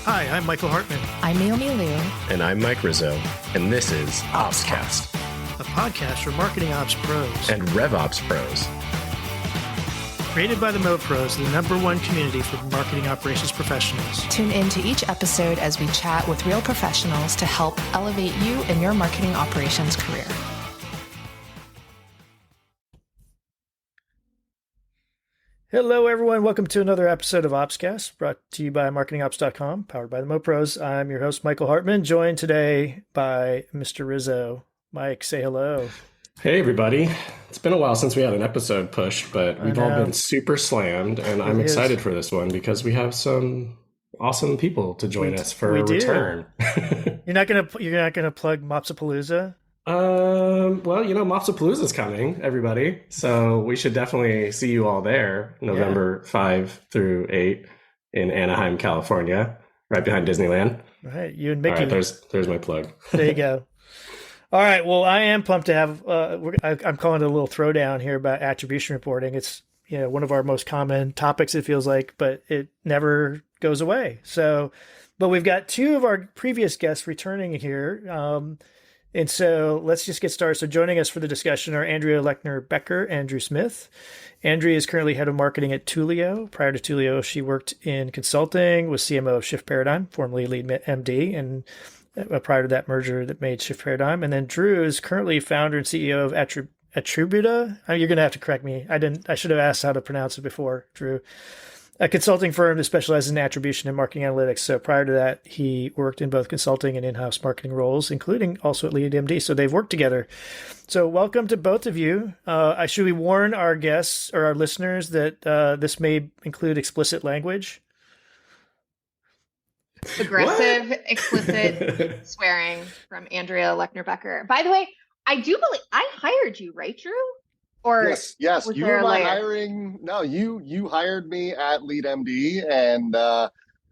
Hi, I'm Michael Hartman. I'm Naomi Liu. And I'm Mike Rizzo. And this is OpsCast, a podcast for marketing ops pros and RevOps pros. Created by the Mo Pros, the #1 community for marketing operations professionals. Tune in to each episode as we chat with real professionals to help elevate you in your marketing operations career. Hello, everyone. Welcome to another episode of OpsCast, brought to you by marketingops.com, powered by the Mo Pros. I'm your host, Michael Hartman, joined today by Mr. Rizzo. Mike, say hello. Hey, everybody. It's been a while since we had an epised push, but we've all been super slammed, and I'm excited for this one because we have some awesome people to join us for a return. You're not gonna plug Mopsapalooza? Well, Mopsapalooza's coming, everybody. So we should definitely see you all there, November 5 through 8 in Anaheim, California, right behind Disneyland. Right, you and Mickey. All right, there's my plug. There you go. All right, well, I am pumped to have, I'm calling it a little throwdown here about attribution reporting. It's, one of our most common topics, it feels like, but it never goes away. So, but we've got two of our previous guests returning here. And so let's just get started. So joining us for the discussion are Andrea Lechner-Becker and Drew Smith. Andrea is currently head of marketing at Toolio. Prior to Toolio, she worked in consulting, was CMO of Shift Paradigm, formerly LeadMD, and prior to that merger that made Shift Paradigm. And then Drew is currently founder and CEO of Attributa. You're going to have to correct me. I should have asked how to pronounce it before, Drew. A consulting firm that specializes in attribution and marketing analytics. So prior to that, he worked in both consulting and in-house marketing roles, including also at LeadMD. So they've worked together. So welcome to both of you. Should we warn our guests or our listeners that this may include explicit language? Aggressive, explicit swearing from Andrea Lechner-Becker. By the way, I do believe I hired you, right, Drew? Or yes. You were my hiring. No, you hired me at LeadMD, and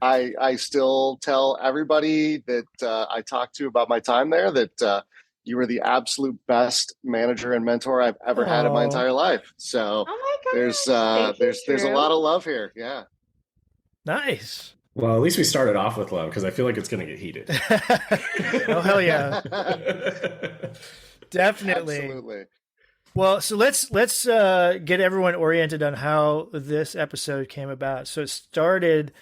I still tell everybody that I talk to about my time there that you were the absolute best manager and mentor I've ever had in my entire life. So there's a lot of love here. Yeah. Nice. Well, at least we started off with love because I feel like it's going to get heated. Oh, hell yeah. Definitely. Absolutely. Well, so let's get everyone oriented on how this episode came about. So it started,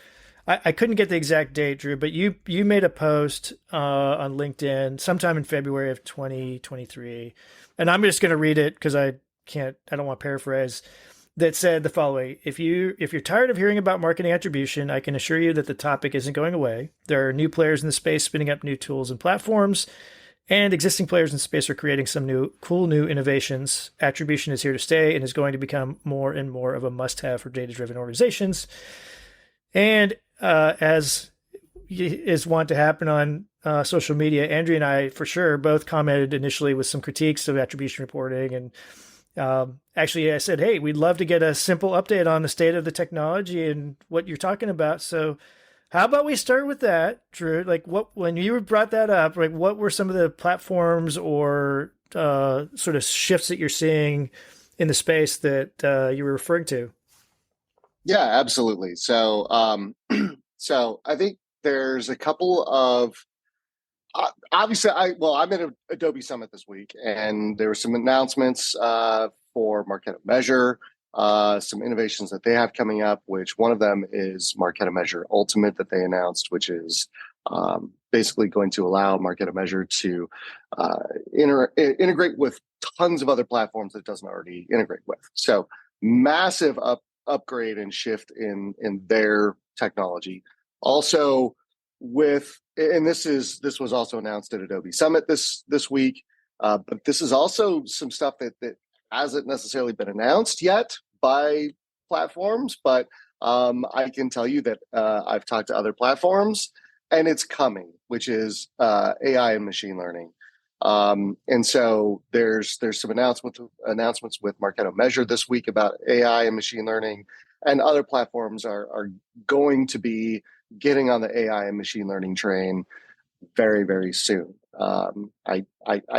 I couldn't get the exact date, Drew, but you made a post on LinkedIn sometime in February of 2023. And I'm just going to read it because I don't want to paraphrase. That said the following: if you're tired of hearing about marketing attribution, I can assure you that the topic isn't going away. There are new players in the space spinning up new tools and platforms, and existing players in the space are creating some cool new innovations. Attribution is here to stay and is going to become more and more of a must-have for data-driven organizations. And as is wont to happen on social media, Andrea and I, for sure, both commented initially with some critiques of attribution reporting. And actually, I said, hey, we'd love to get a simple update on the state of the technology and what you're talking about. So how about we start with that, Drew? Like, when you brought that up, like, what were some of the platforms or sort of shifts that you're seeing in the space that you were referring to? Yeah, absolutely. So, so I think there's a couple of obviously, I'm at Adobe Summit this week, and there were some announcements for Marketo Measure, some innovations that they have coming up, which one of them is Marketo Measure Ultimate that they announced, which is basically going to allow Marketo Measure to integrate with tons of other platforms that it doesn't already integrate with. So massive upgrade and shift in their technology. Also, this was also announced at Adobe Summit this week, but this is also some stuff that hasn't necessarily been announced yet by platforms, but I can tell you that I've talked to other platforms and it's coming, which is AI and machine learning. And so there's some announcements with Marketo Measure this week about AI and machine learning, and other platforms are going to be getting on the AI and machine learning train very, very soon. I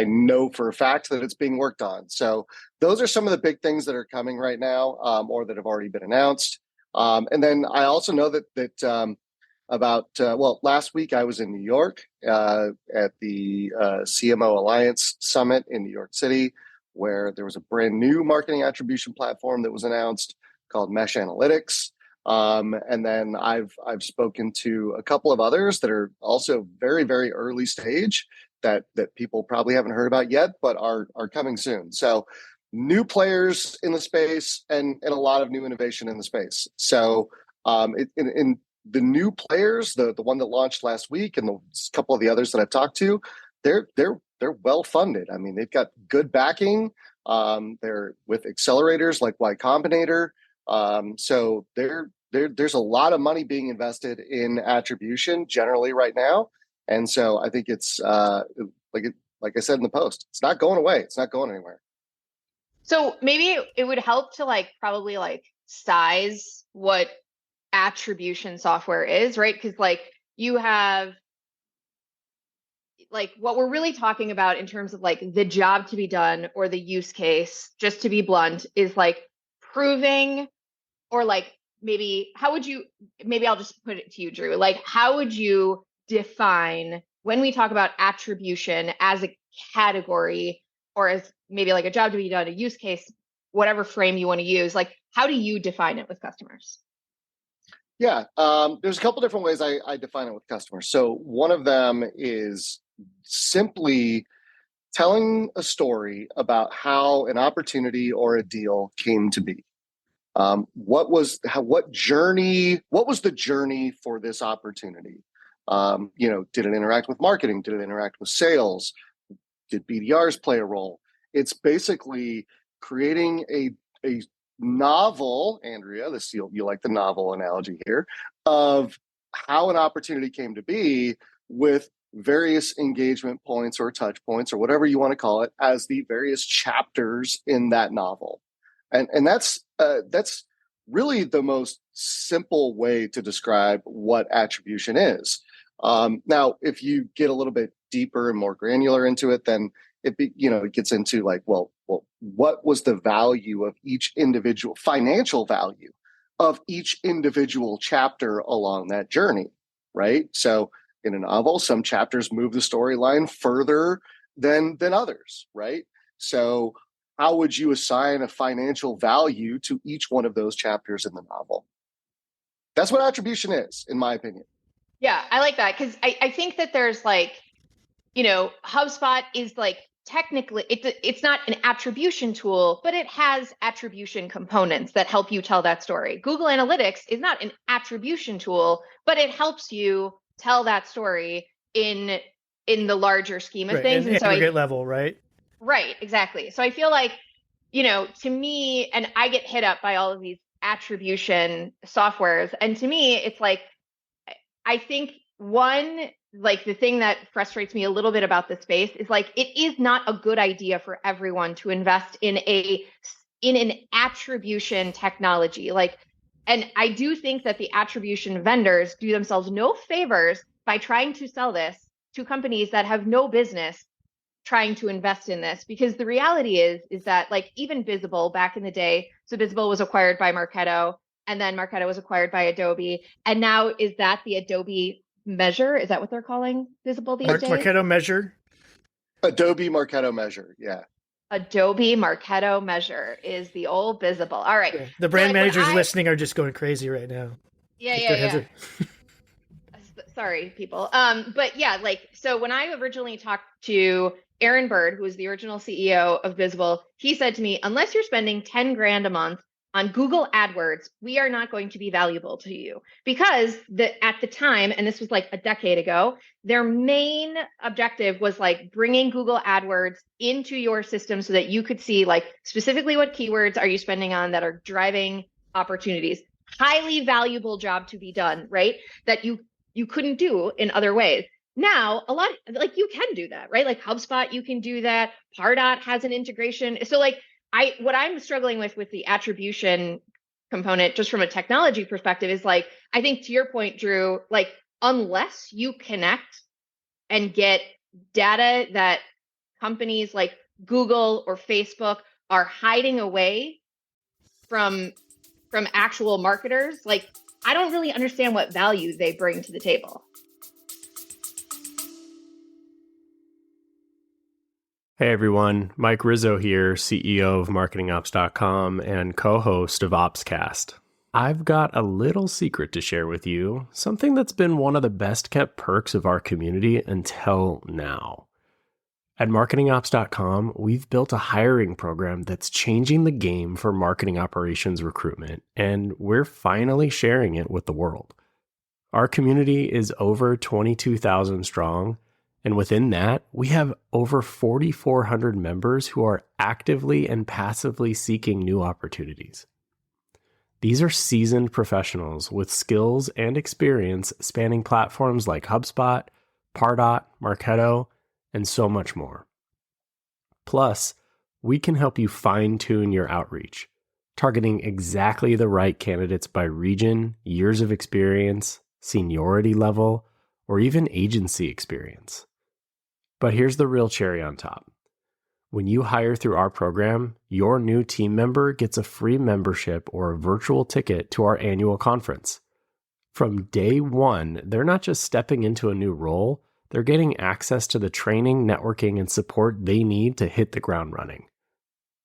know for a fact that it's being worked on. So those are some of the big things that are coming right now, or that have already been announced. And then I also know that last week I was in New York at the CMO Alliance Summit in New York City, where there was a brand new marketing attribution platform that was announced called Mesh Analytics. And then I've spoken to a couple of others that are also very, very early stage that people probably haven't heard about yet, but are coming soon. So new players in the space and a lot of new innovation in the space. So in the new players, the one that launched last week and the couple of the others that I've talked to, they're well funded. I mean, they've got good backing. They're with accelerators like Y Combinator. So there's a lot of money being invested in attribution generally right now. And so I think it's like I said in the post, it's not going away. It's not going anywhere. So maybe it would help to probably size what attribution software is, right? Because you have what we're really talking about in terms of the job to be done or the use case, just to be blunt, is proving, or maybe I'll just put it to you, Drew, how would you define, when we talk about attribution as a category or as maybe a job to be done, a use case, whatever frame you want to use, how do you define it with customers? Yeah, there's a couple different ways I define it with customers. So one of them is simply telling a story about how an opportunity or a deal came to be. What was the journey for this opportunity? Did it interact with marketing? Did it interact with sales? Did BDRs play a role? It's basically creating a novel, Andrea, you like the novel analogy here, of how an opportunity came to be with various engagement points or touch points or whatever you want to call it as the various chapters in that novel. And that's really the most simple way to describe what attribution is. Now, if you get a little bit deeper and more granular into it, then it gets into what was the value of each individual, financial value of each individual chapter along that journey, right? So in a novel, some chapters move the storyline further than others, right? So how would you assign a financial value to each one of those chapters in the novel? That's what attribution is, in my opinion. Yeah, I like that, because I think that there's HubSpot is technically it's not an attribution tool, but it has attribution components that help you tell that story. Google Analytics is not an attribution tool, but it helps you tell that story in the larger scheme of things. And so aggregate level, right? Right, exactly. So I feel to me, and I get hit up by all of these attribution softwares, and to me, it's I think the thing that frustrates me a little bit about this space is it is not a good idea for everyone to invest in an attribution technology. And I do think that the attribution vendors do themselves no favors by trying to sell this to companies that have no business trying to invest in this, because the reality is that even Visible back in the day, so Visible was acquired by Marketo, and then Marketo was acquired by Adobe, and now is that the Adobe Measure? Is that what they're calling Visible these days? Marketo Measure? Adobe Marketo Measure, yeah. Adobe Marketo Measure is the old Visible. All right. Yeah. The brand managers listening are just going crazy right now. Yeah. Sorry, people. But yeah, so when I originally talked to Aaron Bird, who was the original CEO of Visible, he said to me, unless you're spending 10 grand a month on Google AdWords, we are not going to be valuable to you, because at the time, and this was a decade ago, their main objective was bringing Google AdWords into your system so that you could see specifically what keywords are you spending on that are driving opportunities. Highly valuable job to be done, right? That you couldn't do in other ways. Now, a lot you can do that, right? HubSpot, you can do that. Pardot has an integration. So what I'm struggling with the attribution component, just from a technology perspective, is I think to your point, Drew, unless you connect and get data that companies like Google or Facebook are hiding away from actual marketers, I don't really understand what value they bring to the table. Hey everyone, Mike Rizzo here, CEO of MarketingOps.com and co-host of OpsCast. I've got a little secret to share with you, something that's been one of the best kept perks of our community until now. At MarketingOps.com, we've built a hiring program that's changing the game for marketing operations recruitment, and we're finally sharing it with the world. Our community is over 22,000 strong, and within that, we have over 4,400 members who are actively and passively seeking new opportunities. These are seasoned professionals with skills and experience spanning platforms like HubSpot, Pardot, Marketo, and so much more. Plus, we can help you fine-tune your outreach, targeting exactly the right candidates by region, years of experience, seniority level, or even agency experience. But here's the real cherry on top. When you hire through our program, your new team member gets a free membership or a virtual ticket to our annual conference. From day one, they're not just stepping into a new role, they're getting access to the training, networking, and support they need to hit the ground running.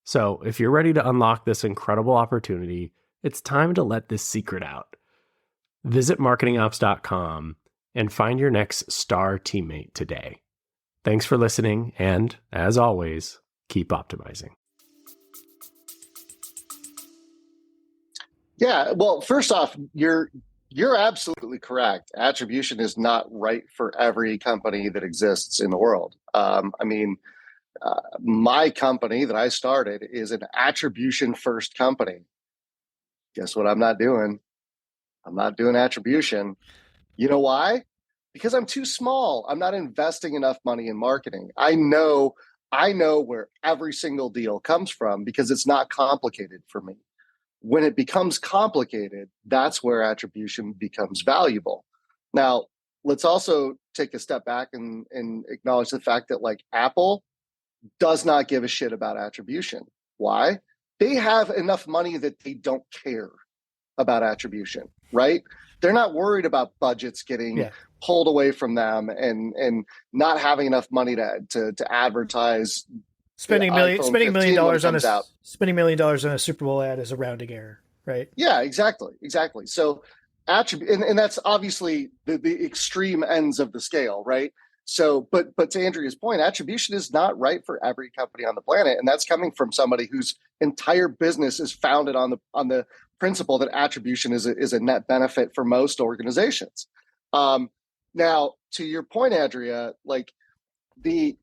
So if you're ready to unlock this incredible opportunity, it's time to let this secret out. Visit marketingops.com and find your next star teammate today. Thanks for listening, and as always, keep optimizing. Yeah, well, first off, you're absolutely correct. Attribution is not right for every company that exists in the world. My company that I started is an attribution first company. Guess what I'm not doing? I'm not doing attribution. You know why? Because I'm too small. I'm not investing enough money in marketing. I know where every single deal comes from because it's not complicated for me. When it becomes complicated, that's where attribution becomes valuable. Now, let's also take a step back and acknowledge the fact that like Apple does not give a shit about attribution. Why? They have enough money that they don't care about attribution, right? They're not worried about budgets getting pulled away from them and not having enough money to advertise. Spending $1 million on a Super Bowl ad is a rounding error, right? Yeah, exactly. So and that's obviously the extreme ends of the scale, right? So, but to Andrea's point, attribution is not right for every company on the planet, and that's coming from somebody whose entire business is founded on the principle that attribution is a net benefit for most organizations. Now, to your point, Andrea, like the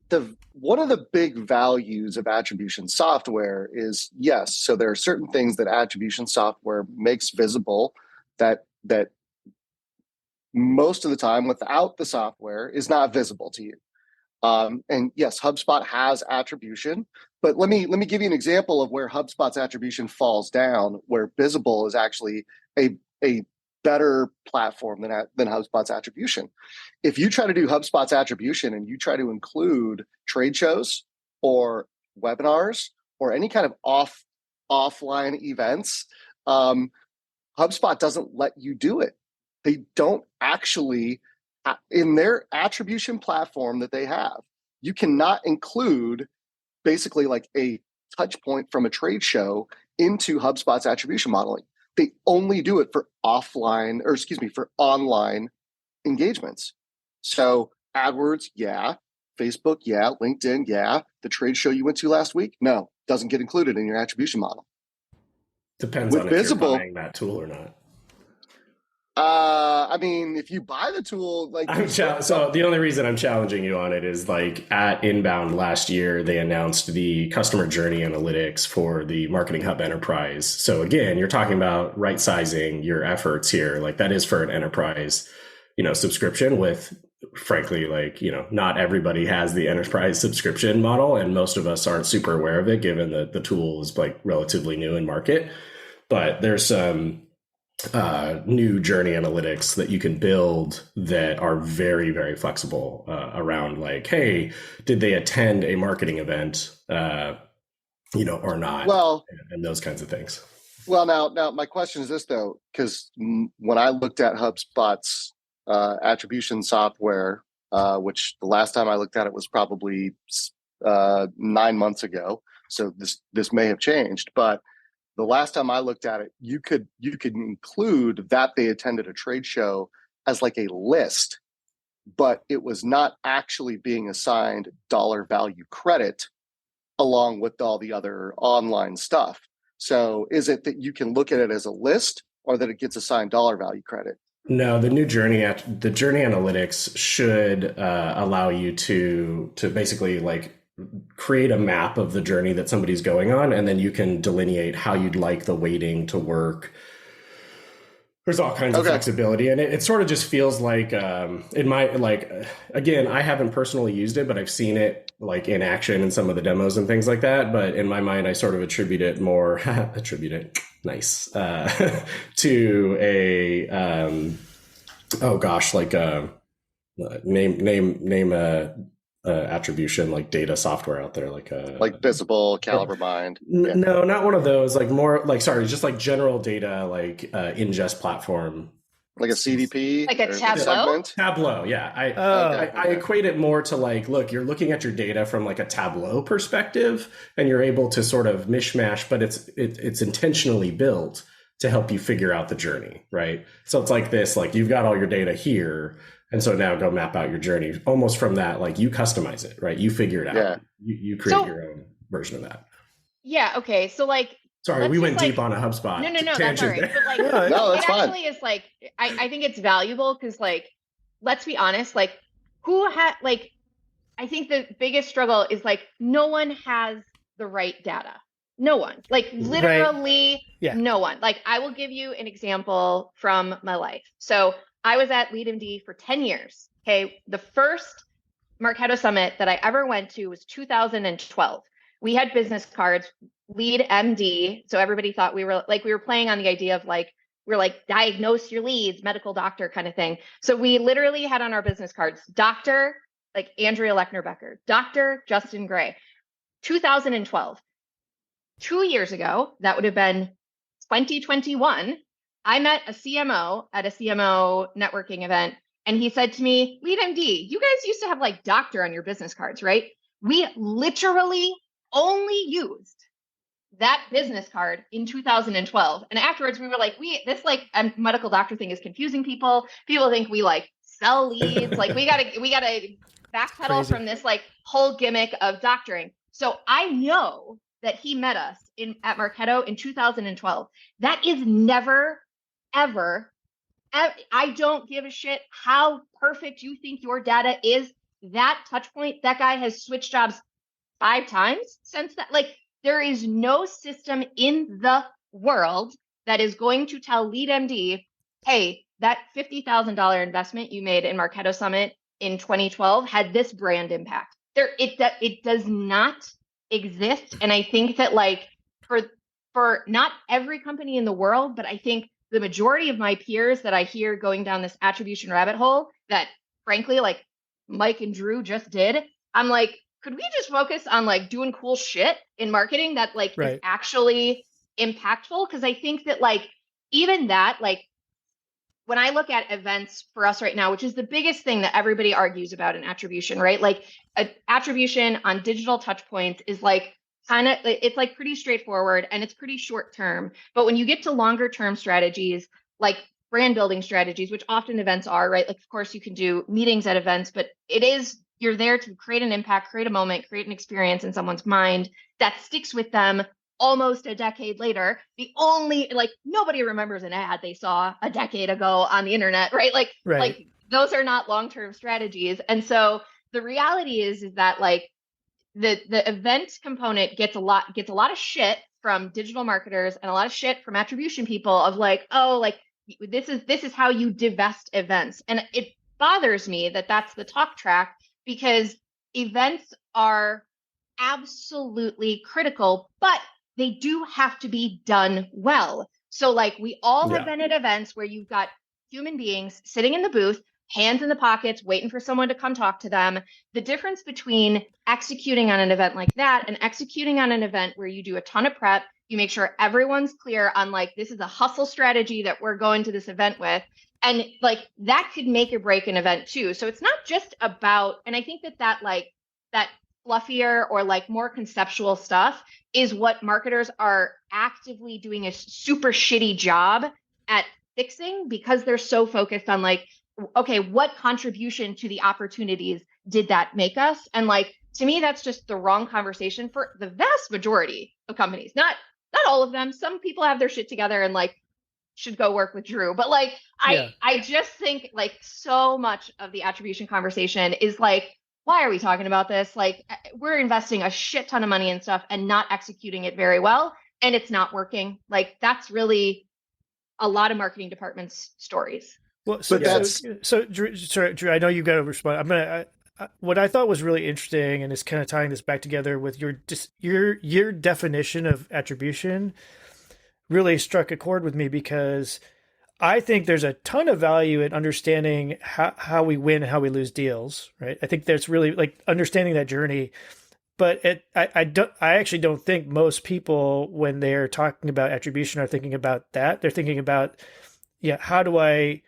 one of the big values of attribution software is yes. So there are certain things that attribution software makes visible that most of the time without the software is not visible to you. And yes, HubSpot has attribution, but let me give you an example of where HubSpot's attribution falls down, where Visible is actually a better platform than HubSpot's attribution. If you try to do HubSpot's attribution and you try to include trade shows or webinars or any kind of offline events, HubSpot doesn't let you do it. They don't actually, in their attribution platform that they have, you cannot include basically like a touch point from a trade show into HubSpot's attribution modeling. They only do it for for online engagements. So AdWords, yeah. Facebook, yeah. LinkedIn, yeah. The trade show you went to last week, no, doesn't get included in your attribution model. Depends on if you're buying that tool or not. If you buy the tool, so the only reason I'm challenging you on it is like at Inbound last year, they announced the customer journey analytics for the Marketing Hub Enterprise. So again, you're talking about right sizing your efforts here. Like that is for an enterprise, subscription with, frankly, not everybody has the enterprise subscription model. And most of us aren't super aware of it, given that the tool is like relatively new in market. But there's some new journey analytics that you can build that are very, very flexible around like, hey, did they attend a marketing event, or not? Well, and those kinds of things. Well, now my question is this though, because when I looked at HubSpot's attribution software, which the last time I looked at it was probably 9 months ago, so this may have changed, but the last time I looked at it, you could include that they attended a trade show as like a list, but it was not actually being assigned dollar value credit along with all the other online stuff. So is it that you can look at it as a list, or that it gets assigned dollar value credit? No, the journey analytics should allow you to basically like create a map of the journey that somebody's going on, and then you can delineate how you'd like the weighting to work. There's all kinds of flexibility, and it sort of just feels like in my, like, again, I haven't personally used it, but I've seen it like in action in some of the demos and things like that. But in my mind, I sort of attribute it nice to a name attribution, like data software out there, like Visible, Caliber Mind. No, not one of those. Like more like, sorry, just like general data, like ingest platform, like a CDP, like a Tableau. Tableau, yeah. I equate it more to like, look, you're looking at your data from like a Tableau perspective, and you're able to sort of mishmash, but it's intentionally built to help you figure out the journey, right? So it's like this, like you've got all your data here. And so now go map out your journey almost from that, like you customize it, right? You figure it out. Yeah. You create your own version of that. Yeah. Okay. So like, sorry, we went deep on a HubSpot. No, that's all right. But like, no, that's fine. Actually is like, I think it's valuable because like, let's be honest, like I think the biggest struggle is like, no one has the right data. No one, like literally no one. Like I will give you an example from my life. So I was at LeadMD for 10 years. Okay. The first Marketo Summit that I ever went to was 2012. We had business cards, LeadMD. So everybody thought we were playing on the idea of like, we're like diagnose your leads, medical doctor kind of thing. So we literally had on our business cards, Dr. like Andrea Lechner-Becker, Dr. Justin Gray, 2012. 2 years ago, that would have been 2021. I met a CMO at a CMO networking event, and he said to me, LeadMD, you guys used to have like doctor on your business cards, right? We literally only used that business card in 2012. And afterwards we were like, this like medical doctor thing is confusing people. People think we like sell leads. Like we gotta backpedal from this like whole gimmick of doctoring. So I know that he met us at Marketo in 2012. That is never, ever, I don't give a shit how perfect you think your data is. That touch point, that guy has switched jobs 5 times since that. Like there is no system in the world that is going to tell LeadMD, hey, that $50,000 investment you made in Marketo Summit in 2012 had this brand impact. It does not exist. And I think that like for not every company in the world, but I think the majority of my peers that I hear going down this attribution rabbit hole that frankly, like Mike and Drew just did, I'm like, could we just focus on like doing cool shit in marketing that like is actually impactful? Because I think that like even that, like when I look at events for us right now, which is the biggest thing that everybody argues about in attribution, right? Like attribution on digital touch points is like it's like pretty straightforward and it's pretty short term. But when you get to longer term strategies, like brand building strategies, which often events are, right? Like, of course you can do meetings at events, but you're there to create an impact, create a moment, create an experience in someone's mind that sticks with them almost a decade later. Like nobody remembers an ad they saw a decade ago on the internet, right? Like those are not long-term strategies. And so the reality is that like the event component gets a lot of shit from digital marketers and a lot of shit from attribution people of like, oh, like this is how you divest events. And it bothers me that that's the talk track, because events are absolutely critical, but they do have to be done well. So like we all have been at events where you've got human beings sitting in the booth, hands in the pockets, waiting for someone to come talk to them. The difference between executing on an event like that and executing on an event where you do a ton of prep, You make sure everyone's clear on like, this is a hustle strategy that we're going to this event with. And like that could make or break an event too. So it's not just about, and I think that like that fluffier or like more conceptual stuff is what marketers are actively doing a super shitty job at fixing, because they're so focused on like, okay, what contribution to the opportunities did that make us? And like, to me, that's just the wrong conversation for the vast majority of companies. Not all of them. Some people have their shit together and like should go work with Drew. But like, I just think like so much of the attribution conversation is like, why are we talking about this? Like, we're investing a shit ton of money and stuff and not executing it very well, and it's not working. Like, that's really a lot of marketing departments' stories. Well, so Drew, sorry, Drew, I know you got to respond. I'm gonna. What I thought was really interesting, and is kind of tying this back together with your definition of attribution, really struck a chord with me, because I think there's a ton of value in understanding how we win and how we lose deals, right? I think there's really like understanding that journey. But I actually don't think most people, when they're talking about attribution, are thinking about that. They're thinking about, how do I,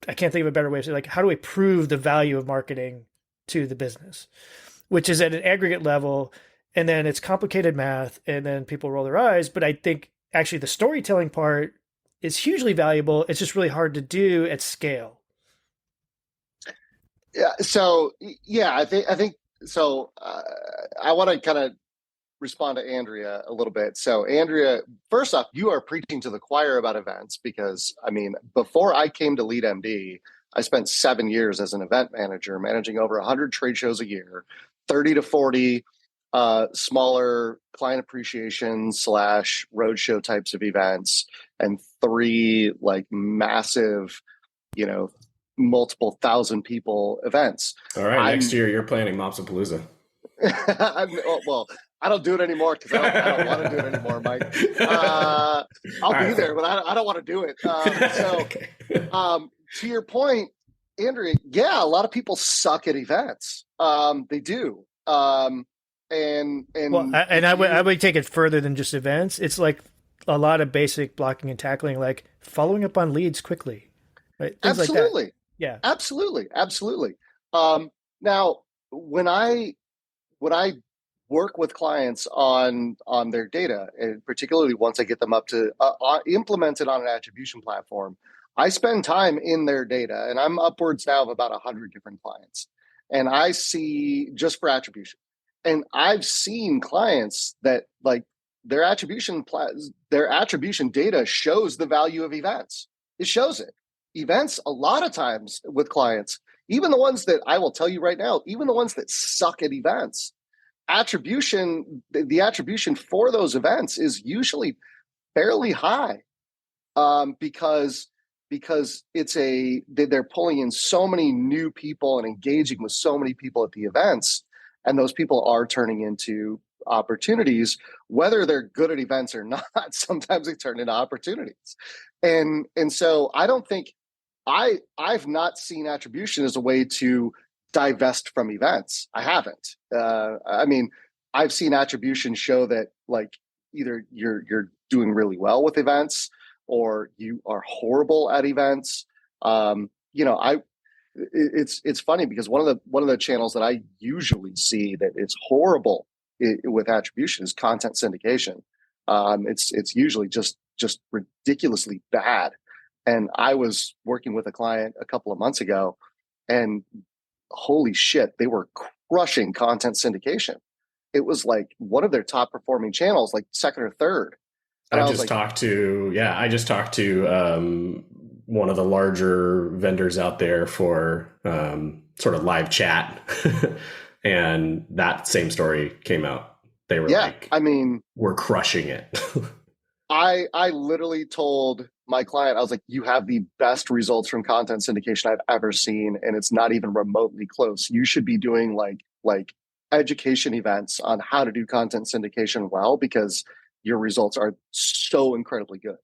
I can't think of a better way to say, like, how do I prove the value of marketing to the business, which is at an aggregate level, and then it's complicated math, and then people roll their eyes. But I think actually the storytelling part is hugely valuable. It's just really hard to do at scale. Yeah. So I think so. I want to kind of respond to Andrea a little bit. So Andrea, first off, you are preaching to the choir about events, because I mean, before I came to LeadMD, I spent 7 years as an event manager, managing over 100 trade shows a year, 30 to 40 smaller client appreciation / roadshow types of events, and 3 like massive, multiple thousand people events. All right, next year you're planning Mopsapalooza. Well, I don't do it anymore because I don't want to do it anymore, Mike. I'll be there, but I don't want to do it. Okay. To your point, Andrea, a lot of people suck at events. They do. I would take it further than just events. It's like a lot of basic blocking and tackling, like following up on leads quickly, right? Things absolutely. Like that. Yeah, absolutely. Now, when I work with clients on their data, and particularly once I get them up to implemented on an attribution platform, I spend time in their data, and I'm upwards now of about 100 different clients, and I see just for attribution. And I've seen clients that like their attribution data shows the value of events. It shows it. Events, a lot of times with clients, even the ones that I will tell you right now, even the ones that suck at events, the attribution for those events is usually fairly high, because they're pulling in so many new people and engaging with so many people at the events. And those people are turning into opportunities, whether they're good at events or not. Sometimes they turn into opportunities. And so I don't think I've not seen attribution as a way to divest from events. I haven't. I mean, I've seen attribution show that like either you're doing really well with events or you are horrible at events. It's funny because one of the channels that I usually see that it's horrible with attribution is content syndication. It's usually just ridiculously bad. And I was working with a client a couple of months ago, and holy shit, they were crushing content syndication. It was like one of their top performing channels, like second or third. And I just talked to one of the larger vendors out there for sort of live chat. And that same story came out. They were we're crushing it. I literally told my client, I was like, you have the best results from content syndication I've ever seen. And it's not even remotely close. You should be doing like education events on how to do content syndication well, because your results are so incredibly good.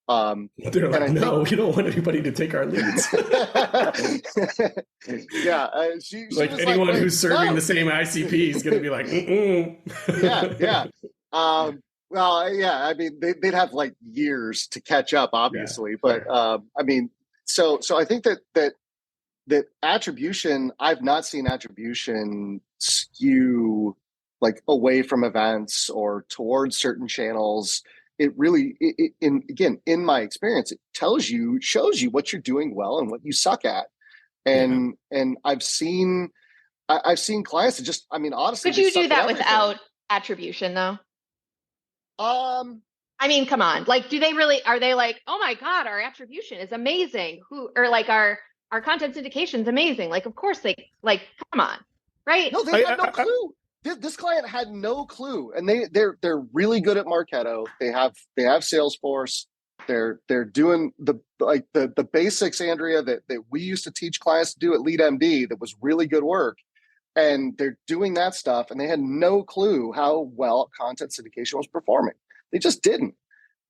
They're like, no, we don't want anybody to take our leads. She like anyone who's serving the same ICP is going to be like, yeah. Well, yeah, I mean, they'd have like years to catch up, obviously, but I mean, so I think that attribution, I've not seen attribution skew like away from events or towards certain channels. It really, in my experience, it shows you what you're doing well and what you suck at. And I've seen clients that just, I mean, honestly, could you suck do at that everything. without attribution though? I mean, come on, like, are they like, oh my God, our attribution is amazing. Or like our content syndication is amazing. Like, of course like, come on, right? No, they had no clue. This client had no clue, and they're really good at Marketo. They have Salesforce. They're doing the basics, Andrea, that we used to teach clients to do at LeadMD. That was really good work, and they're doing that stuff, and they had no clue how well content syndication was performing. They just didn't.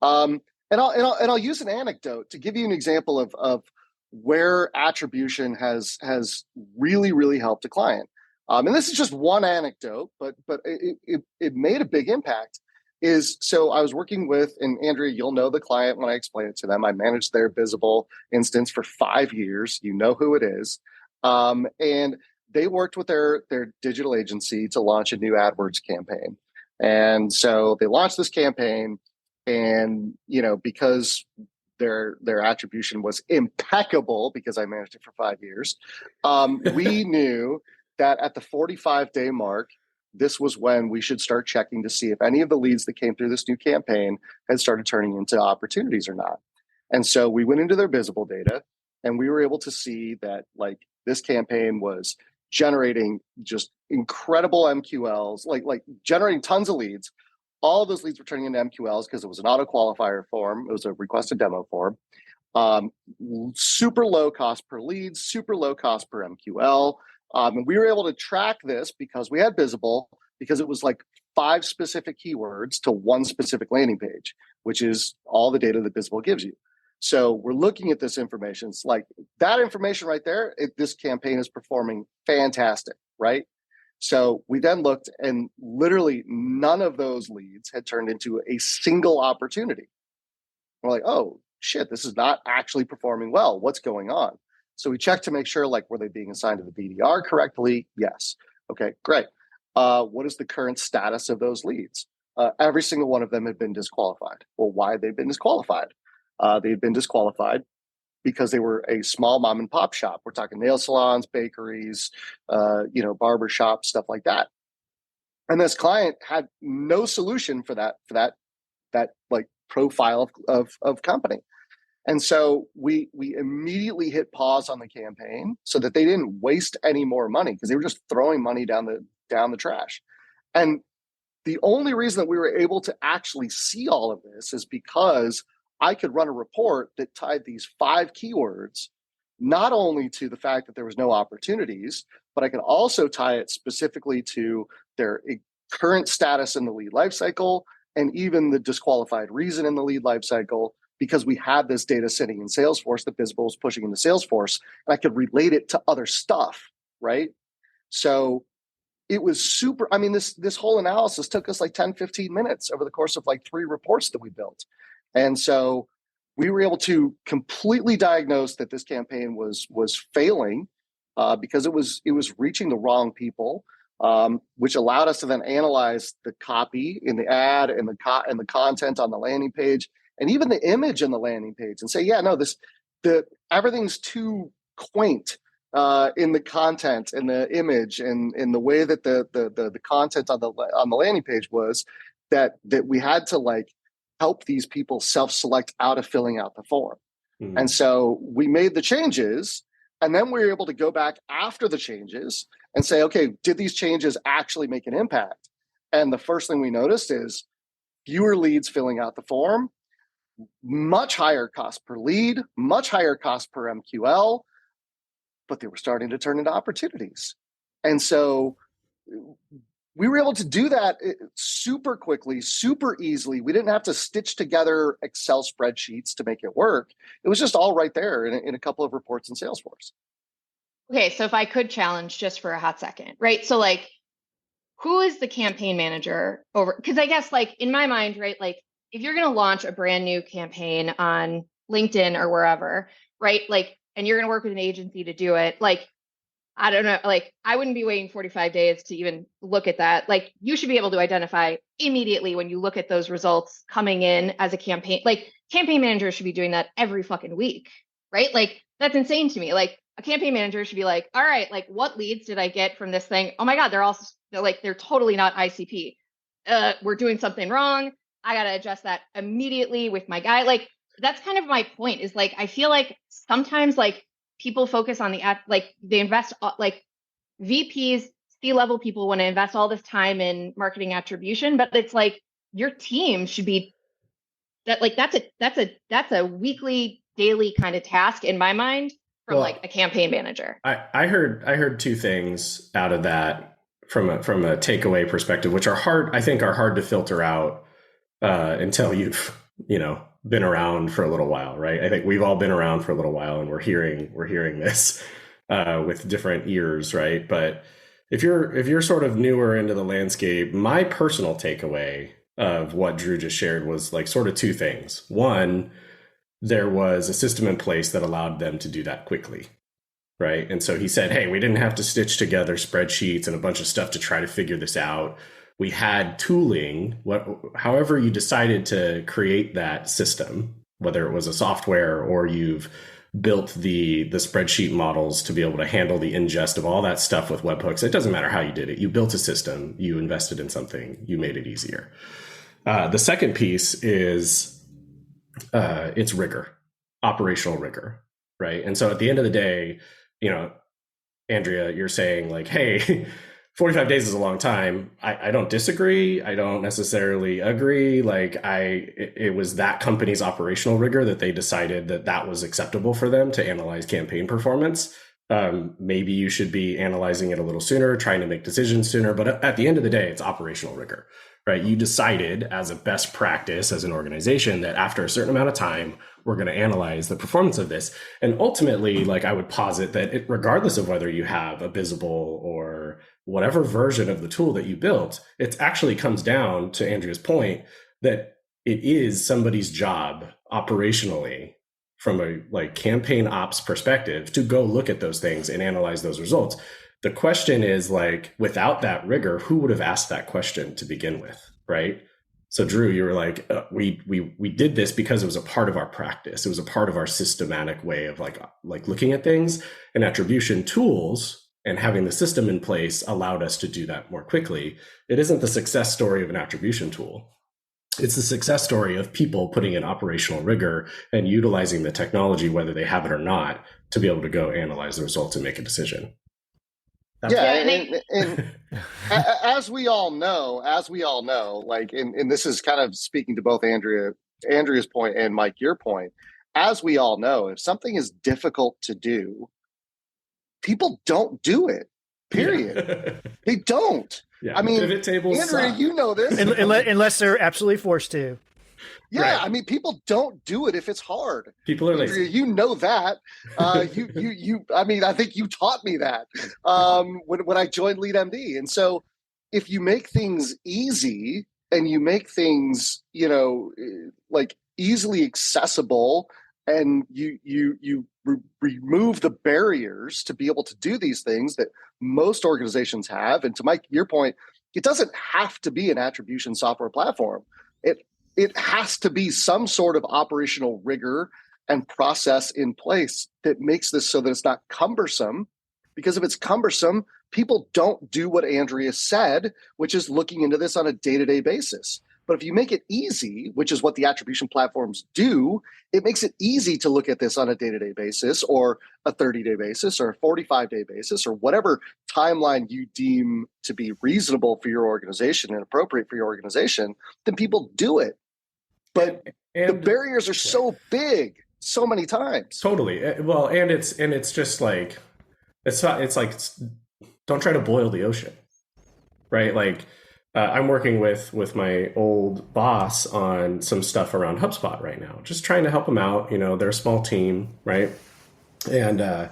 And I'll use an anecdote to give you an example of where attribution has really helped a client. And this is just one anecdote, but it made a big impact. So I was working with, and Andrea, you'll know the client when I explain it to them. I managed their Visible instance for 5 years. You know who it is. And they worked with their digital agency to launch a new AdWords campaign. And so they launched this campaign, and because their attribution was impeccable, because I managed it for 5 years, we knew that at the 45-day mark, this was when we should start checking to see if any of the leads that came through this new campaign had started turning into opportunities or not. And so we went into their Visible data, and we were able to see that like this campaign was generating just incredible MQLs, like generating tons of leads. All of those leads were turning into MQLs because it was an auto qualifier form. It was a requested demo form. Super low cost per lead, super low cost per MQL. And we were able to track this because we had Visible, because it was like 5 specific keywords to 1 specific landing page, which is all the data that Visible gives you. So we're looking at this information. It's like that information right there. This campaign is performing fantastic, right? So we then looked, and literally none of those leads had turned into a single opportunity. We're like, oh shit, this is not actually performing well. What's going on? So we checked to make sure, like, were they being assigned to the BDR correctly? Yes. Okay, great. What is the current status of those leads? Every single one of them had been disqualified. Well, why had they been disqualified? They had been disqualified because they were a small mom and pop shop. We're talking nail salons, bakeries, barber shops, stuff like that. And this client had no solution for that like profile of company. And so we immediately hit pause on the campaign so that they didn't waste any more money, because they were just throwing money down the trash. And the only reason that we were able to actually see all of this is because I could run a report that tied these 5 keywords not only to the fact that there was no opportunities, but I could also tie it specifically to their current status in the lead lifecycle, and even the disqualified reason in the lead lifecycle, because we had this data sitting in Salesforce that Visible was pushing into Salesforce, and I could relate it to other stuff, right? So it was super. I mean, this whole analysis took us like 10, 15 minutes over the course of like 3 reports that we built. And so we were able to completely diagnose that this campaign was failing because it was reaching the wrong people, which allowed us to then analyze the copy in the ad and the content on the landing page, and even the image in the landing page, and say, yeah, no, everything's too quaint in the content and the image and in the way that the content on the landing page was, that we had to like help these people self-select out of filling out the form. Mm-hmm. And so we made the changes, and then we were able to go back after the changes and say, okay, did these changes actually make an impact? And the first thing we noticed is fewer leads filling out the form, much higher cost per lead, much higher cost per MQL, but they were starting to turn into opportunities. And so we were able to do that super quickly, super easily. We didn't have to stitch together Excel spreadsheets to make it work. It was just all right there in a couple of reports in Salesforce. Okay, so if I could challenge just for a hot second, right? So like, who is the campaign manager over? Because I guess like in my mind, right, like if you're going to launch a brand new campaign on LinkedIn or wherever, right, like, and you're going to work with an agency to do it, like, I don't know, like I wouldn't be waiting 45 days to even look at that. Like you should be able to identify immediately when you look at those results coming in as a campaign, like campaign managers should be doing that every fucking week, right? Like that's insane to me. Like a campaign manager should be like, all right, like what leads did I get from this thing? Oh my God, they're totally not ICP. We're doing something wrong. I got to adjust that immediately with my guy. Like that's kind of my point is like, I feel like sometimes like people focus on like they invest like VPs, C-level people want to invest all this time in marketing attribution, but it's like your team should be that like that's a weekly, daily kind of task in my mind from like a campaign manager. I heard two things out of that from a takeaway perspective, which are hard to filter out until you've been around for a little while, right? I think we've all been around for a little while, and we're hearing this with different ears, right? But if you're sort of newer into the landscape, my personal takeaway of what Drew just shared was like sort of two things. One, there was a system in place that allowed them to do that quickly, right? And so he said, hey, we didn't have to stitch together spreadsheets and a bunch of stuff to try to figure this out. We had tooling, however you decided to create that system, whether it was a software or you've built the spreadsheet models to be able to handle the ingest of all that stuff with webhooks. It doesn't matter how you did it. You built a system, you invested in something, you made it easier. The second piece is it's rigor, operational rigor, right? And so at the end of the day, Andrea, you're saying like, hey, 45 days is a long time. I don't disagree. I don't necessarily agree. Like it was that company's operational rigor that they decided that was acceptable for them to analyze campaign performance. Maybe you should be analyzing it a little sooner, trying to make decisions sooner. But at the end of the day, it's operational rigor, right? You decided as a best practice as an organization that after a certain amount of time, we're going to analyze the performance of this. And ultimately, like I would posit that regardless of whether you have a visible or whatever version of the tool that you built, it actually comes down to Andrea's point that it is somebody's job operationally from a like campaign ops perspective to go look at those things and analyze those results. The question is like, without that rigor, who would have asked that question to begin with, right? So Drew, you were like, we did this because it was a part of our practice. It was a part of our systematic way of like looking at things, and attribution tools and having the system in place allowed us to do that more quickly. It isn't the success story of an attribution tool. It's the success story of people putting in operational rigor and utilizing the technology, whether they have it or not, to be able to go analyze the results and make a decision. And as we all know, like, and this is kind of speaking to both Andrea's point and Mike, your point, as we all know, if something is difficult to do, people don't do it, period. Yeah. They don't. Yeah. I mean, pivot tables Andrea, suck. You know this. Unless they're absolutely forced to. Yeah, right. I mean, people don't do it if it's hard. People are lazy. You know that. You. I mean, I think you taught me that when I joined LeadMD. And so, if you make things easy and you make things, like easily accessible, and you remove the barriers to be able to do these things that most organizations have. And to Mike, your point, it doesn't have to be an attribution software platform. It has to be some sort of operational rigor and process in place that makes this so that it's not cumbersome. Because if it's cumbersome, people don't do what Andrea said, which is looking into this on a day-to-day basis. But if you make it easy, which is what the attribution platforms do, it makes it easy to look at this on a day-to-day basis or a 30-day basis or a 45-day basis or whatever timeline you deem to be reasonable for your organization and appropriate for your organization, then people do it. But the barriers are so big so many times. Totally. Well, and it's just like, don't try to boil the ocean, right? Like, I'm working with my old boss on some stuff around HubSpot right now, just trying to help them out. They're a small team, right? And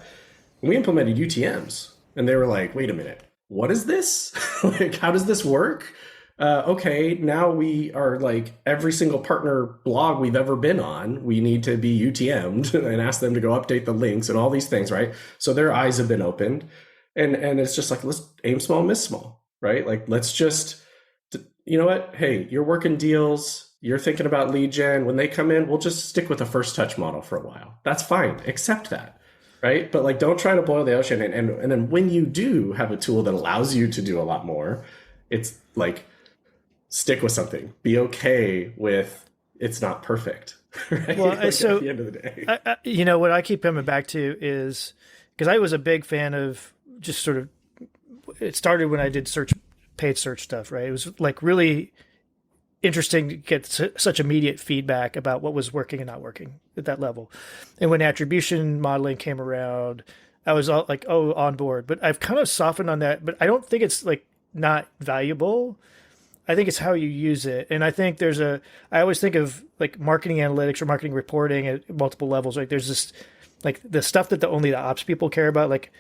we implemented UTMs, and they were like, wait a minute, what is this? Like, how does this work? Okay, now we are like every single partner blog we've ever been on, we need to be UTM'd and ask them to go update the links and all these things, right? So their eyes have been opened. And it's just like, let's aim small, miss small, right? Like, let's just, you know what? Hey, you're working deals. You're thinking about lead gen. When they come in, we'll just stick with a first touch model for a while. That's fine. Accept that. Right. But like, don't try to boil the ocean. And then when you do have a tool that allows you to do a lot more, it's like, stick with something. Be okay with it's not perfect. Right? Well, like so at the end of the day, you know, what I keep coming back to is because I was a big fan of just sort of, it started when I did paid search stuff, right? It was like really interesting to get such immediate feedback about what was working and not working at that level. And when attribution modeling came around, I was all like, oh, on board. But I've kind of softened on that, but I don't think it's like not valuable. I think it's how you use it. And I think I always think of like marketing analytics or marketing reporting at multiple levels. Like there's this, like the stuff that only the ops people care about, like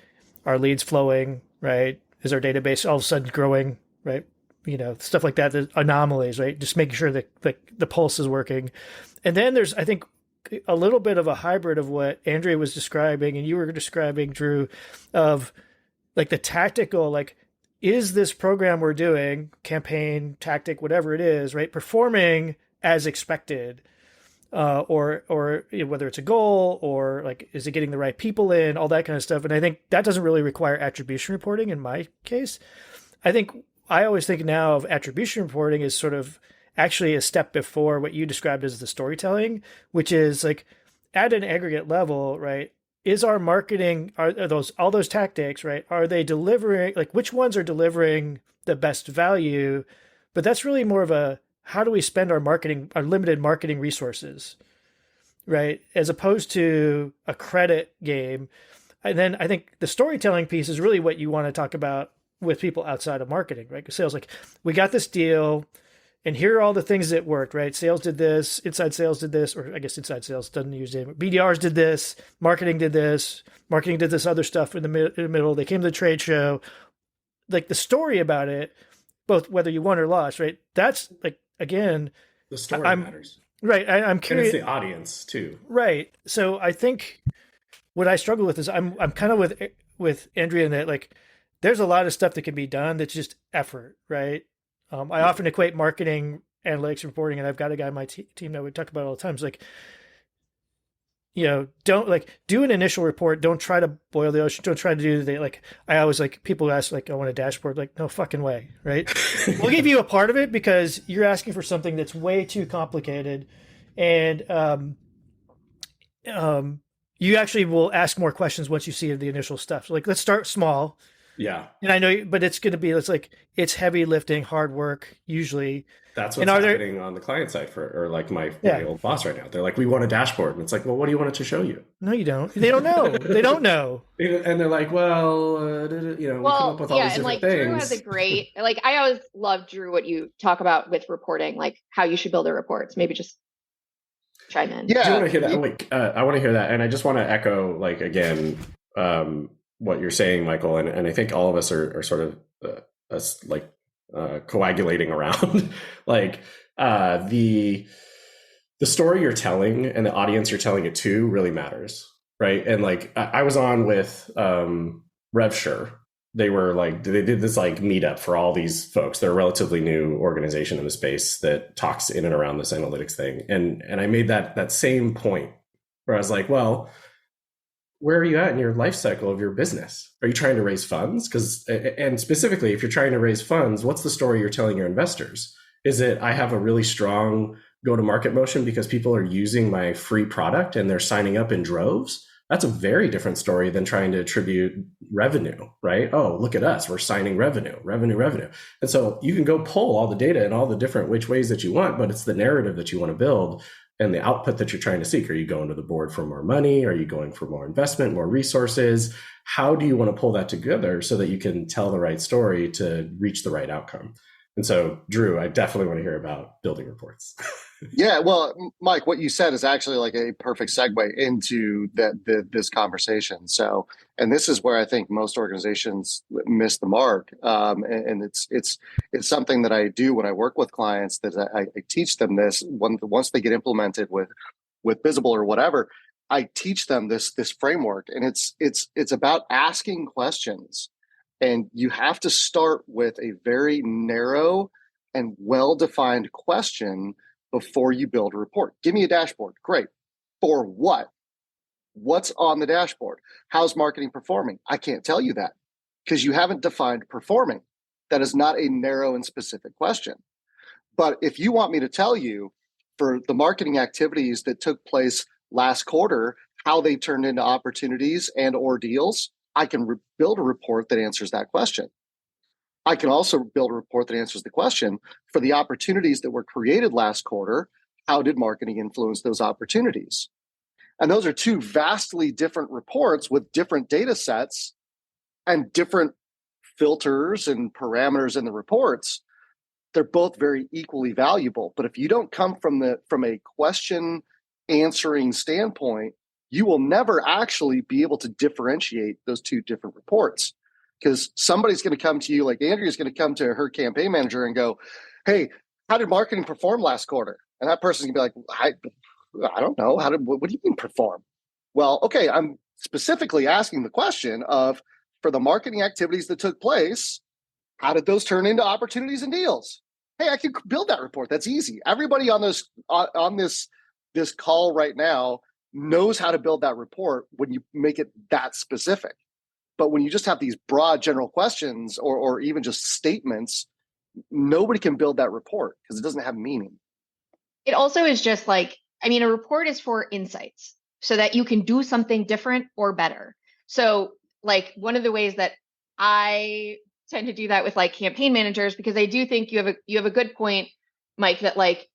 are leads flowing, right? Is our database all of a sudden growing, right? You know, stuff like that, the anomalies, right? Just making sure that the pulse is working. And then there's, I think, a little bit of a hybrid of what Andrea was describing and you were describing, Drew, of like the tactical, like, is this program we're doing, campaign, tactic, whatever it is, right, performing as expected? Or you know, whether it's a goal or like, is it getting the right people in, all that kind of stuff. And I think that doesn't really require attribution reporting in my case. I always think now of attribution reporting as sort of actually a step before what you described as the storytelling, which is like at an aggregate level, right? Is our marketing, are all those tactics, right? Are they delivering, like which ones are delivering the best value? But that's really more of a, how do we spend our limited marketing resources, right? As opposed to a credit game. And then I think the storytelling piece is really what you want to talk about with people outside of marketing, right? Because sales, like, we got this deal and here are all the things that worked, right? Sales did this, inside sales did this, or I guess inside sales doesn't use it. BDRs did this, marketing did this other stuff in the middle. They came to the trade show. Like the story about it, both whether you won or lost, right? That's like, again, the story matters. Right. I'm curious. And it's the audience too. Right. So I think what I struggle with is I'm kind of with Andrea in that, like, there's a lot of stuff that can be done that's just effort, right? I often equate marketing, analytics, reporting, and I've got a guy on my team that we talk about all the time. It's like, you know, don't like do an initial report. Don't try to boil the ocean. Don't try to do like, I always like people ask like, I want a dashboard. Like, no fucking way, right? We'll give you a part of it because you're asking for something that's way too complicated, and you actually will ask more questions once you see the initial stuff. So like, let's start small. Yeah. And I know, but it's going to be, it's heavy lifting, hard work, usually. That's what's happening on the client side or like my old boss right now. They're like, we want a dashboard. And it's like, well, what do you want it to show you? No, you don't. They don't know. They don't know. And they're like, well, we come up with all these different things. Drew has a great, like, I always love, Drew, what you talk about with reporting, like how you should build the reports. Maybe just chime in. Yeah. Do you want to hear that? Wait, I want to hear that. And I just want to echo, like, again, what you're saying, Michael, and I think all of us are sort of coagulating around like the story you're telling and the audience you're telling it to really matters, right? And like I was on with RevSure. They did this like meetup for all these folks. They're a relatively new organization in the space that talks in and around this analytics thing, and I made that same point where I was like, well, where are you at in your life cycle of your business? Are you trying to raise funds? And specifically, if you're trying to raise funds, what's the story you're telling your investors? Is it, I have a really strong go-to-market motion because people are using my free product and they're signing up in droves? That's a very different story than trying to attribute revenue, right? Oh, look at us. We're signing revenue. And so you can go pull all the data in all the different which ways that you want, but it's the narrative that you want to build and the output that you're trying to seek. Are you going to the board for more money? Are you going for more investment, more resources? How do you want to pull that together so that you can tell the right story to reach the right outcome? And so, Drew, I definitely want to hear about building reports. Yeah, well, Mike, what you said is actually like a perfect segue into this conversation. So, and this is where I think most organizations miss the mark. And it's something that I do when I work with clients, that I teach them this once they get implemented with Visible or whatever. I teach them this framework, and it's about asking questions, and you have to start with a very narrow and well-defined question before you build a report. Give me a dashboard. Great. For what? What's on the dashboard? How's marketing performing? I can't tell you that because you haven't defined performing. That is not a narrow and specific question. But if you want me to tell you for the marketing activities that took place last quarter, how they turned into opportunities and or deals, I can build a report that answers that question. I can also build a report that answers the question for the opportunities that were created last quarter. How did marketing influence those opportunities? And those are two vastly different reports with different data sets and different filters and parameters in the reports. They're both very equally valuable. But if you don't come from a question answering standpoint, you will never actually be able to differentiate those two different reports. Because somebody's going to come to you, like Andrea's going to come to her campaign manager and go, hey, how did marketing perform last quarter? And that person's going to be like, I don't know. What do you mean perform? Well, okay, I'm specifically asking the question of, for the marketing activities that took place, how did those turn into opportunities and deals? Hey, I can build that report. That's easy. Everybody on this call right now knows how to build that report when you make it that specific. But when you just have these broad general questions or even just statements, nobody can build that report because it doesn't have meaning. It also is just like, I mean, a report is for insights so that you can do something different or better. So like one of the ways that I tend to do that with like campaign managers, because I do think you have a good point, Mike, that like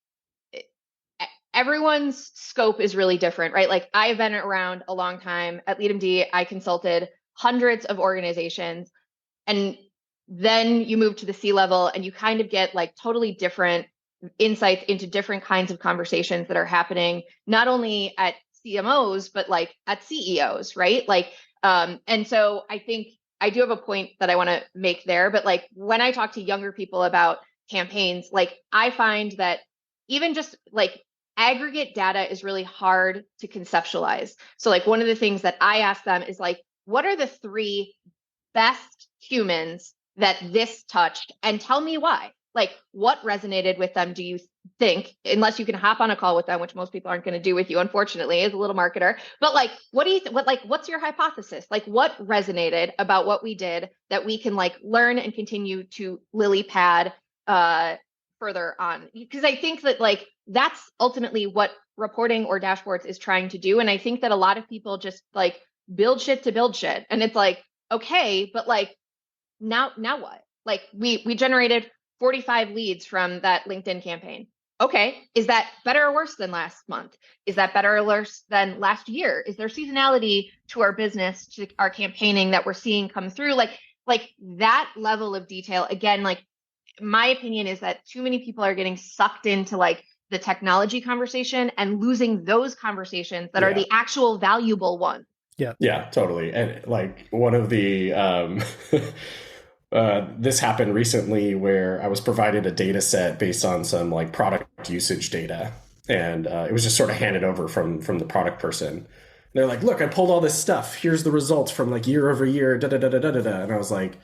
everyone's scope is really different, right? Like I've been around a long time at LeadMD. I consulted hundreds of organizations, and then you move to the C-level and you kind of get like totally different insights into different kinds of conversations that are happening, not only at CMOs, but like at CEOs, right? Like, and so I think I do have a point that I want to make there, but like when I talk to younger people about campaigns, like I find that even just like aggregate data is really hard to conceptualize. So like one of the things that I ask them is like, what are the 3 best humans that this touched? And tell me why. Like what resonated with them, do you think, unless you can hop on a call with them, which most people aren't going to do with you, unfortunately, as a little marketer. But like, what do you what's your hypothesis? Like what resonated about what we did that we can like learn and continue to lily pad further on? Because I think that like that's ultimately what reporting or dashboards is trying to do. And I think that a lot of people just like build shit to build shit. And it's like, okay, but like now what? Like we generated 45 leads from that LinkedIn campaign. Okay, is that better or worse than last month? Is that better or worse than last year? Is there seasonality to our business, to our campaigning that we're seeing come through? Like that level of detail, again, like my opinion is that too many people are getting sucked into like the technology conversation and losing those conversations that are the actual valuable ones. Yeah, totally. And like one of the this happened recently where I was provided a data set based on some like product usage data, and it was just sort of handed over from the product person. And they're like, "Look, I pulled all this stuff. Here's the results from like year over year." Da da da da da da. And I was like,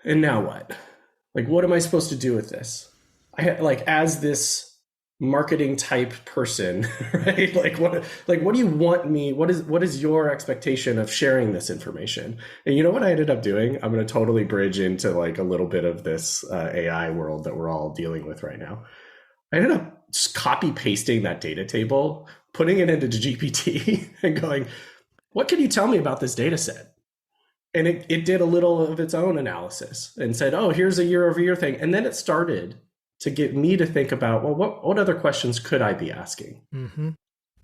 "And now what? Like, what am I supposed to do with this?" I had like as this marketing type person, right? Like what do you want me? What is your expectation of sharing this information? And you know what I ended up doing? I'm going to totally bridge into like a little bit of this AI world that we're all dealing with right now. I ended up just copy pasting that data table, putting it into GPT and going, what can you tell me about this data set? And it did a little of its own analysis and said, oh, here's a year over year thing. And then it started to get me to think about, well, what other questions could I be asking? Mm-hmm.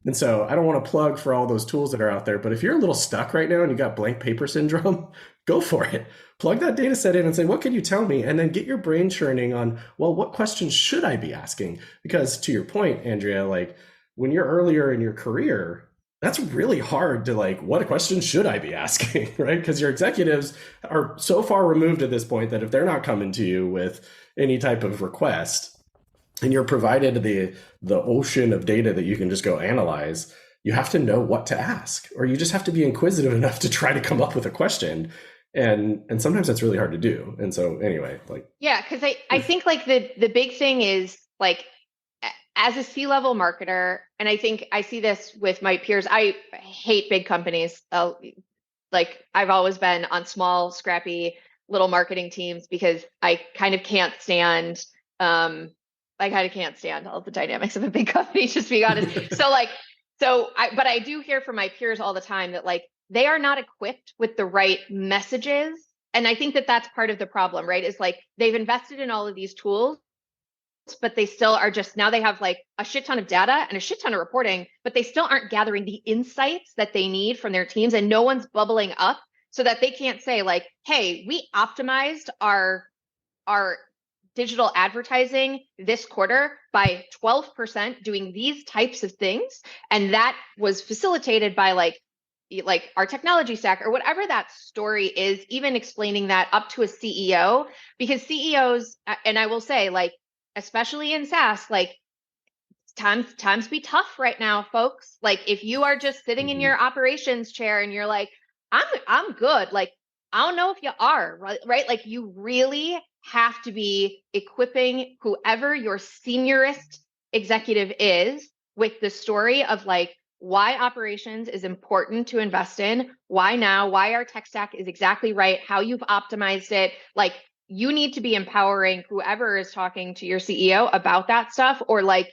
And so I don't want to plug for all those tools that are out there, but if you're a little stuck right now and you got blank paper syndrome, go for it. Plug that data set in and say, what can you tell me? And then get your brain churning on, well, what questions should I be asking? Because to your point, Andrea, like when you're earlier in your career, that's really hard to like, what questions should I be asking, right? Because your executives are so far removed at this point that if they're not coming to you with any type of request, and you're provided the ocean of data that you can just go analyze, you have to know what to ask, or you just have to be inquisitive enough to try to come up with a question. And sometimes that's really hard to do. And so anyway, like, yeah, because I think like the big thing is like, as a C-level marketer, and I think I see this with my peers, I hate big companies. Like I've always been on small, scrappy little marketing teams because I kind of can't stand all the dynamics of a big company, just being honest. But I do hear from my peers all the time that like, they are not equipped with the right messages. And I think that that's part of the problem, right? Is like, they've invested in all of these tools, but they still are just, now they have like a shit ton of data and a shit ton of reporting, but they still aren't gathering the insights that they need from their teams, and no one's bubbling up so that they can't say like, hey, we optimized our digital advertising this quarter by 12% doing these types of things. And that was facilitated by like our technology stack or whatever that story is, even explaining that up to a CEO, because CEOs, and I will say like, especially in SaaS, like times be tough right now, folks. Like if you are just sitting in your operations chair and you're like, I'm good. Like, I don't know if you are, right? Like you really have to be equipping whoever your seniorist executive is with the story of like why operations is important to invest in, why now, why our tech stack is exactly right, how you've optimized it. Like you need to be empowering whoever is talking to your CEO about that stuff, or like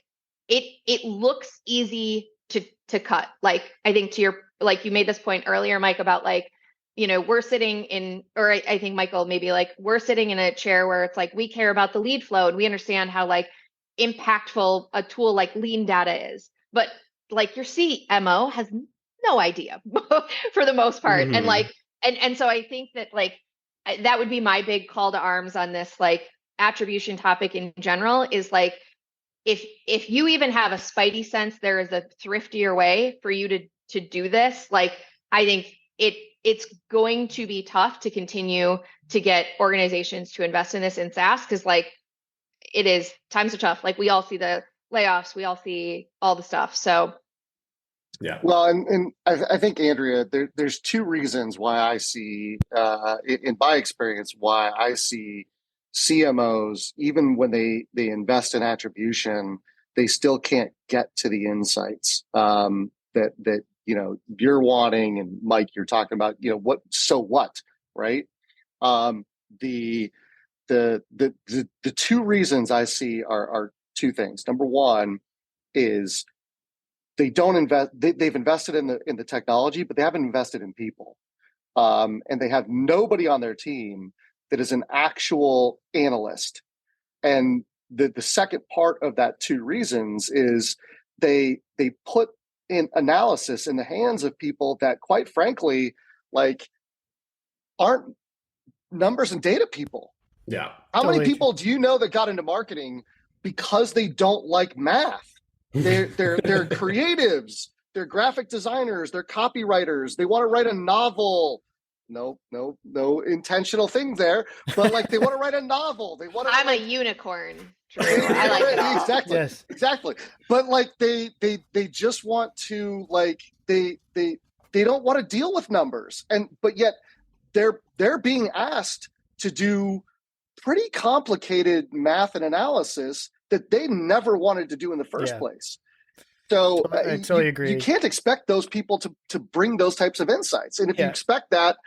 it looks easy to cut. Like I think you made this point earlier, Mike, about like, we're sitting in, or I think Michael, maybe like we're sitting in a chair where it's like, we care about the lead flow and we understand how like impactful a tool like lean data is. But like your CMO has no idea for the most part. And like, and so I think that like, that would be my big call to arms on this, like attribution topic in general is like, if you even have a spidey sense, there is a thriftier way for you to do this. Like, I think it's going to be tough to continue to get organizations to invest in this in SaaS, because like times are tough. Like we all see the layoffs, we all see all the stuff. So yeah. Well, and I think, Andrea, there's two reasons why I see, in my experience, why I see CMOs, even when they invest in attribution, they still can't get to the insights that you're wanting, and Mike, you're talking about, what, right? The two reasons I see are two things. Number one is they don't invest. They've invested in the technology, but they haven't invested in people, and they have nobody on their team that is an actual analyst. And the second part of that two reasons is they put in analysis in the hands of people that, quite frankly, like aren't numbers and data people. Yeah. How many people do you know that got into marketing because they don't like math? They're creatives, they're graphic designers, they're copywriters, they want to write a novel. No intentional thing there, but like they want to write a novel. They want to. I'm a unicorn. Drew. I like it all. Exactly. Yes. Exactly. But like they just want to, like they don't want to deal with numbers, but yet they're being asked to do pretty complicated math and analysis that they never wanted to do in the first place. So I totally agree. You can't expect those people to bring those types of insights, and if you expect that,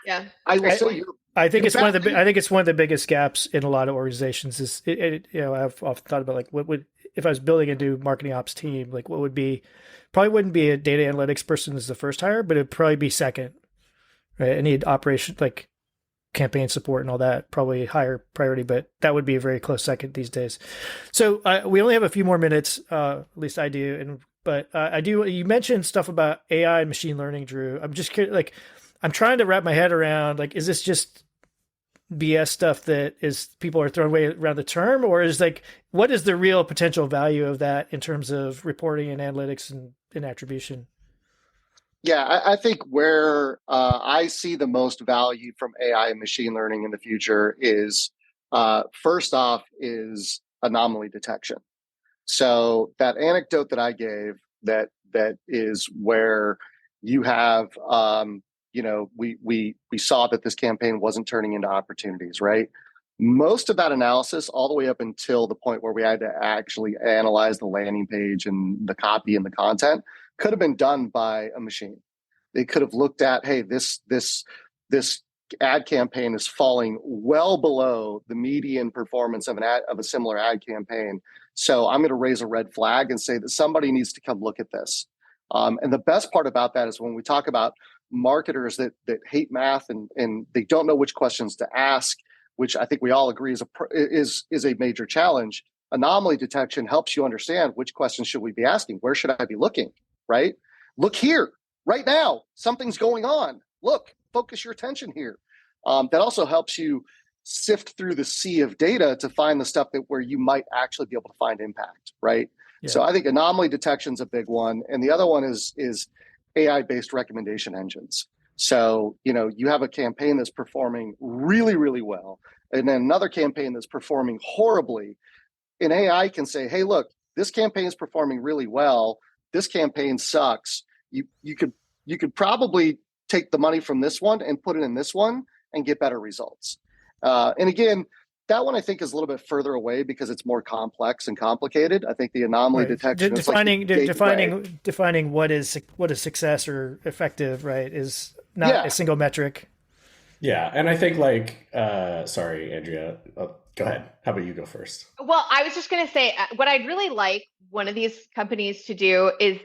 I will say I think it's one of the biggest gaps in a lot of organizations. Is I've often thought about like what would, if I was building a new marketing ops team, like what would be, probably wouldn't be a data analytics person as the first hire, but it'd probably be second, right? I need operation, like campaign support and all that, probably higher priority, but that would be a very close second these days. So we only have a few more minutes, at least I do, and but I do. You mentioned stuff about AI and machine learning, Drew. I'm just curious, like, I'm trying to wrap my head around, like, is this just BS stuff that is people are throwing away around the term, or is like, what is the real potential value of that in terms of reporting and analytics and attribution? Yeah, I think where I see the most value from AI and machine learning in the future is first off is anomaly detection. So that anecdote that I gave, that is where you have we saw that this campaign wasn't turning into opportunities, right? Most of that analysis, all the way up until the point where we had to actually analyze the landing page and the copy and the content, could have been done by a machine. They could have looked at, hey, this ad campaign is falling well below the median performance of a similar ad campaign. So I'm going to raise a red flag and say that somebody needs to come look at this. And the best part about that is when we talk about marketers that hate math and they don't know which questions to ask, which I think we all agree is a major challenge. Anomaly detection helps you understand which questions should we be asking. Where should I be looking? Right? Look here, right now. Something's going on. Look, focus your attention here. That also helps you sift through the sea of data to find the stuff where you might actually be able to find impact. Right? Yeah. So I think anomaly detection is a big one, and the other one is AI-based recommendation engines. So, you have a campaign that's performing really, really well, and then another campaign that's performing horribly. And AI can say, hey, look, this campaign is performing really well. This campaign sucks. You could probably take the money from this one and put it in this one and get better results. And again, that one I think is a little bit further away because it's more complex and complicated. I think the anomaly detection, defining what is success or effective, right, is not a single metric. Yeah, and I think sorry, Andrea, go ahead. How about you go first? Well, I was just going to say what I'd really like one of these companies to do is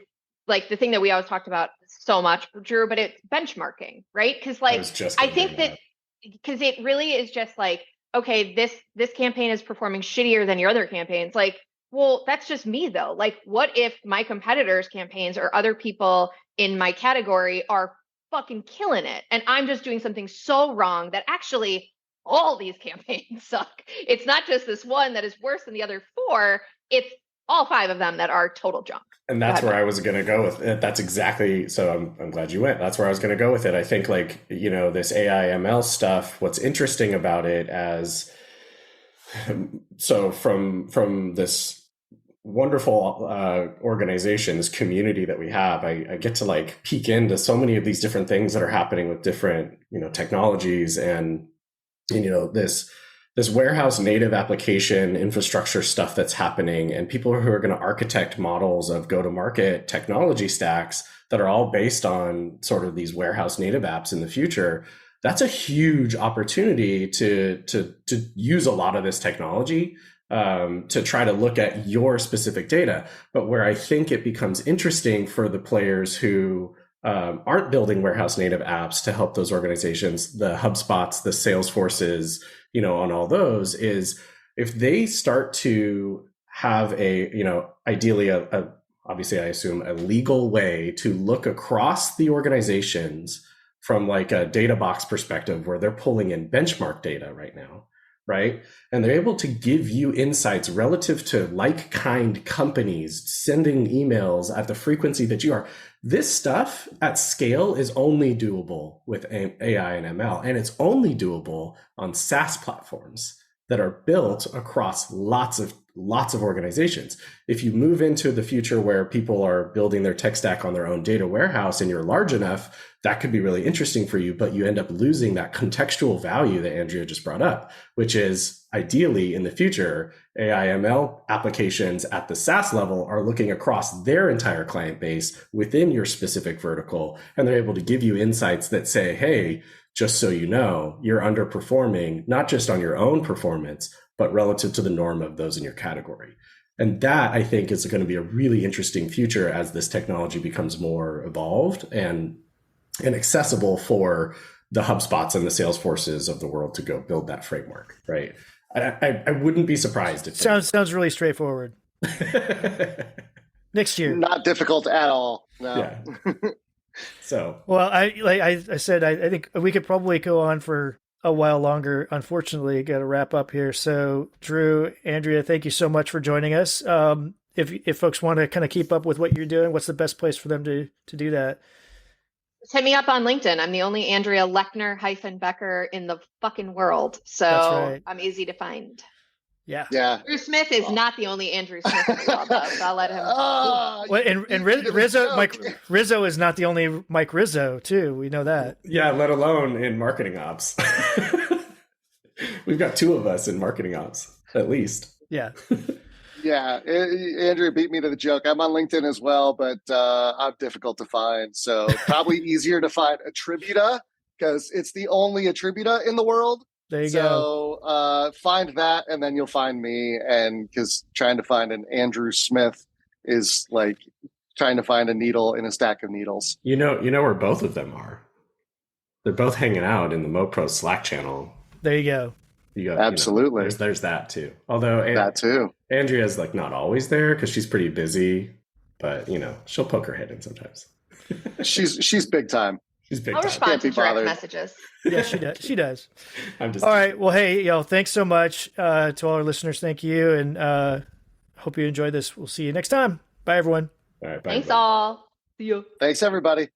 like the thing that we always talked about so much, Drew, but it's benchmarking, right? Because I think that because it really is just like, okay, this campaign is performing shittier than your other campaigns. Like, well, that's just me though. Like, what if my competitors' campaigns or other people in my category are fucking killing it, and I'm just doing something so wrong that actually all these campaigns suck? It's not just this one that is worse than the other four. It's all five of them that are total junk. And that's where I was going to go with it. That's exactly. So I'm glad you went. That's where I was going to go with it. I think this AI ML stuff, what's interesting about it so from this wonderful organization, this community that we have, I get to peek into so many of these different things that are happening with different, technologies and, this warehouse native application infrastructure stuff that's happening, and people who are going to architect models of go-to-market technology stacks that are all based on sort of these warehouse native apps in the future. That's a huge opportunity to use a lot of this technology to try to look at your specific data. But where I think it becomes interesting for the players who aren't building warehouse native apps to help those organizations, the HubSpots, the Salesforces, on all those, is if they start to have ideally obviously I assume a legal way to look across the organizations from a data box perspective where they're pulling in benchmark data right now, right? And they're able to give you insights relative to like-kind companies sending emails at the frequency that you are. This stuff at scale is only doable with AI and ML, and it's only doable on SaaS platforms that are built across lots of organizations. If you move into the future where people are building their tech stack on their own data warehouse and you're large enough, that could be really interesting for you, but you end up losing that contextual value that Andrea just brought up, which is ideally in the future, AI ML applications at the SaaS level are looking across their entire client base within your specific vertical, and they're able to give you insights that say, hey, just so you know, you're underperforming, not just on your own performance, but relative to the norm of those in your category. And that, I think, is going to be a really interesting future as this technology becomes more evolved and accessible for the HubSpots and the Salesforces of the world to go build that framework, right? I wouldn't be surprised if sounds really straightforward. next year. Not difficult at all. No. Yeah. So, well, I said, I think we could probably go on for a while longer. Unfortunately, got to wrap up here. So, Drew, Andrea, thank you so much for joining us. If folks want to kind of keep up with what you're doing, what's the best place for them to do that? Just hit me up on LinkedIn. I'm the only Andrea Lechner-Becker in the fucking world. So right. I'm easy to find. Yeah. Drew Smith is not the only Andrew Smith in the world, though, so I'll let him. Well, and Rizzo, Mike Rizzo is not the only Mike Rizzo, too. We know that. yeah, let alone in marketing ops. We've got 2 of us in marketing ops, at least. Yeah. Yeah, Andrea beat me to the joke. I'm on LinkedIn as well, but I'm difficult to find. So probably easier to find Attributa because it's the only Attributa in the world. There you go. So find that, and then you'll find me. And because trying to find an Andrew Smith is like trying to find a needle in a stack of needles. You know where both of them are. They're both hanging out in the MoPro Slack channel. There you go. Absolutely. There's that too. Although that too. Andrea's like not always there because she's pretty busy, but she'll poke her head in sometimes. she's big time. She's big I'll time. respond to direct messages. Yeah, she does. She does. I'm just all right. Well, hey, thanks so much to all our listeners. Thank you, and hope you enjoyed this. We'll see you next time. Bye, everyone. All right. Bye. Thanks, all. See you. Thanks, everybody.